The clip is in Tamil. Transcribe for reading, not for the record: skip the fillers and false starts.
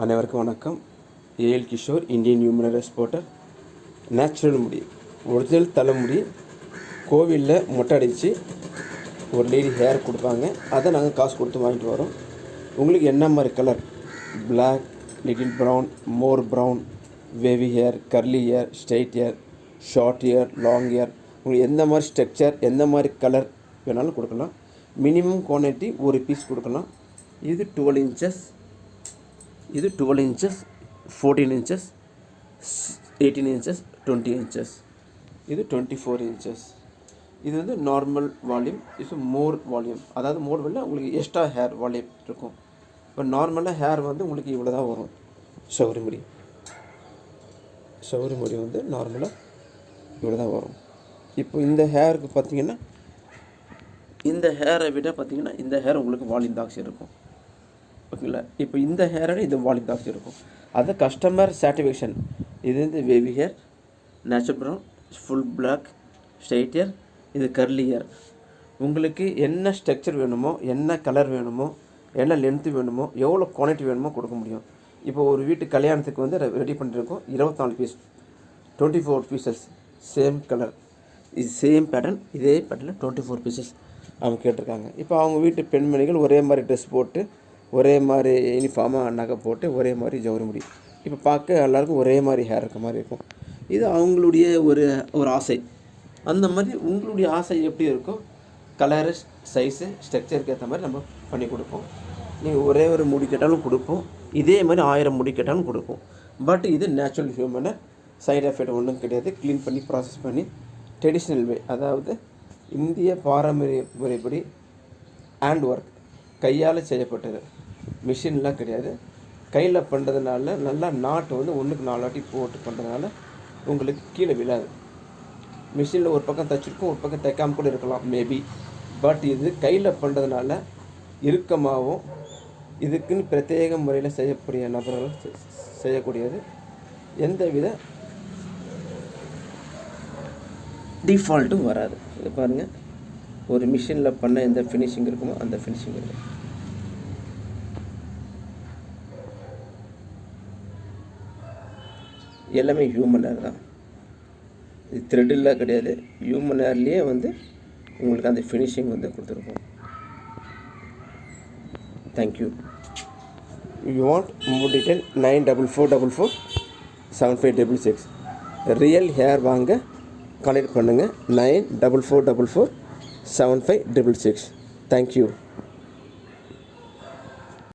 அனைவருக்கும் வணக்கம். AL Kishore, Indian human rights porter. Natural முடி, ஒரிஜினல் தலைமுடி கோவிலில் மொட்டை அடித்து ஒரு லேடி ஹேர் கொடுப்பாங்க. அதை நாங்கள் காசு கொடுத்து வாங்கிட்டு வரோம். உங்களுக்கு என்ன மாதிரி colour, black, little brown, more brown, wavy hair, curly hair, straight hair, short hair, long hair, உங்களுக்கு எந்த மாதிரி ஸ்ட்ரக்சர், எந்த மாதிரி கலர் வேணாலும் கொடுக்கலாம். மினிமம் குவான்டிட்டி ஒரு பீஸ் கொடுக்கலாம். இது 12 inches, இது 12 inches, 14 inches, 18 inches, 20 inches, இது 24 inches. இது வந்து நார்மல் வால்யூம். இது மோர் வால்யூம், அதாவது மோர் வெளில உங்களுக்கு எக்ஸ்ட்ரா ஹேர் வால்யூம் இருக்கும். இப்போ நார்மலாக ஹேர் வந்து உங்களுக்கு இவ்வளோ தான் வரும். சவுரி முடி வந்து நார்மலாக இவ்வளோ தான் வரும். இப்போ இந்த ஹேருக்கு பார்த்திங்கன்னா, இந்த ஹேரை விட பார்த்திங்கன்னா இந்த ஹேர் உங்களுக்கு வால்யூம் தாக்ஸ் இருக்கும். ஓகேங்களா? இப்போ இந்த ஹேரோட இது வால்யூம் தாக்ஸ் இருக்கும். அது கஸ்டமர் சாட்டிஸ்ஃபேக்ஷன். இது வந்து wavy hair, natural brown, full black, straight hair, இது கர்லி ஹேர். உங்களுக்கு என்ன ஸ்ட்ரக்சர் வேணுமோ, என்ன கலர் வேணுமோ, என்ன லென்த்து வேணுமோ, எவ்வளோ குவான்டிட்டி வேணுமோ கொடுக்க முடியும். இப்போ ஒரு வீட்டு கல்யாணத்துக்கு வந்து ரெடி பண்ணிருக்கோம். 24 பீஸ், 24 பீசஸ், சேம் கலர், இது சேம் பேட்டர்ன், இதே பேட்டர்னில் 24 பீசஸ் அவங்க கேட்டிருக்காங்க. இப்போ அவங்க வீட்டு பெண்மணிகள் ஒரே மாதிரி ட்ரெஸ் போட்டு, ஒரே மாதிரி யூனிஃபார்மாக நகை போட்டு, ஒரே மாதிரி ஜவுரி முடி, இப்போ பார்க்க எல்லாருக்கும் ஒரே மாதிரி ஹேர் இருக்க மாதிரி இருக்கும். இது அவங்களுடைய ஒரு ஆசை. அந்த மாதிரி உங்களுடைய ஆசை எப்படி இருக்கோ, கலரு, சைஸு, ஸ்ட்ரக்சருக்கு ஏற்ற மாதிரி நம்ம பண்ணி கொடுப்போம். நீங்கள் ஒரே ஒரு முடி கேட்டாலும் கொடுப்போம், இதே மாதிரி 1000 முடி கேட்டாலும் கொடுப்போம். பட் இது நேச்சுரல் ஹியூமனை, சைடு எஃபெக்ட் ஒன்றும் கிடையாது. க்ளீன் பண்ணி ப்ராசஸ் பண்ணி ட்ரெடிஷ்னல் வே, அதாவது இந்திய பாரம்பரிய முறைப்படி ஹேண்ட் ஒர்க், கையால் செய்யப்பட்டது, மிஷின்லாம் கிடையாது. கையில் பண்ணுறதுனால நல்லா நாட்டு வந்து 1க்கு 4 வாட்டி போட்டு பண்ணுறதுனால உங்களுக்கு கீழே விழாது. மிஷினில் ஒரு பக்கம் தைச்சிருக்கும், ஒரு பக்கம் தைக்காமல் கூட இருக்கலாம் மேபி. பட் இது கையில் பண்ணுறதுனால இறுக்கமாகவும், இதுக்குன்னு பிரத்யேக முறையில் செய்யக்கூடிய நபர்கள் செய்யக்கூடியது. எந்தவித டிஃபால்ட்டும் வராது. இது பாருங்கள், ஒரு மிஷினில் பண்ண எந்த ஃபினிஷிங் இருக்குமோ அந்த ஃபினிஷிங் இருக்கும். எல்லாமே ஹியூமன் ஹேர் தான். இது த்ரெட்டெல்லாம் கிடையாது. ஹியூமன் ஹேர்லேயே வந்து உங்களுக்கு அந்த ஃபினிஷிங் வந்து கொடுத்துருக்கோம். Thank you. You want more detail 9444 7566. Real hair வாங்க கான்டெக்ட் பண்ணுங்கள். 9444 7566. தேங்க்யூ.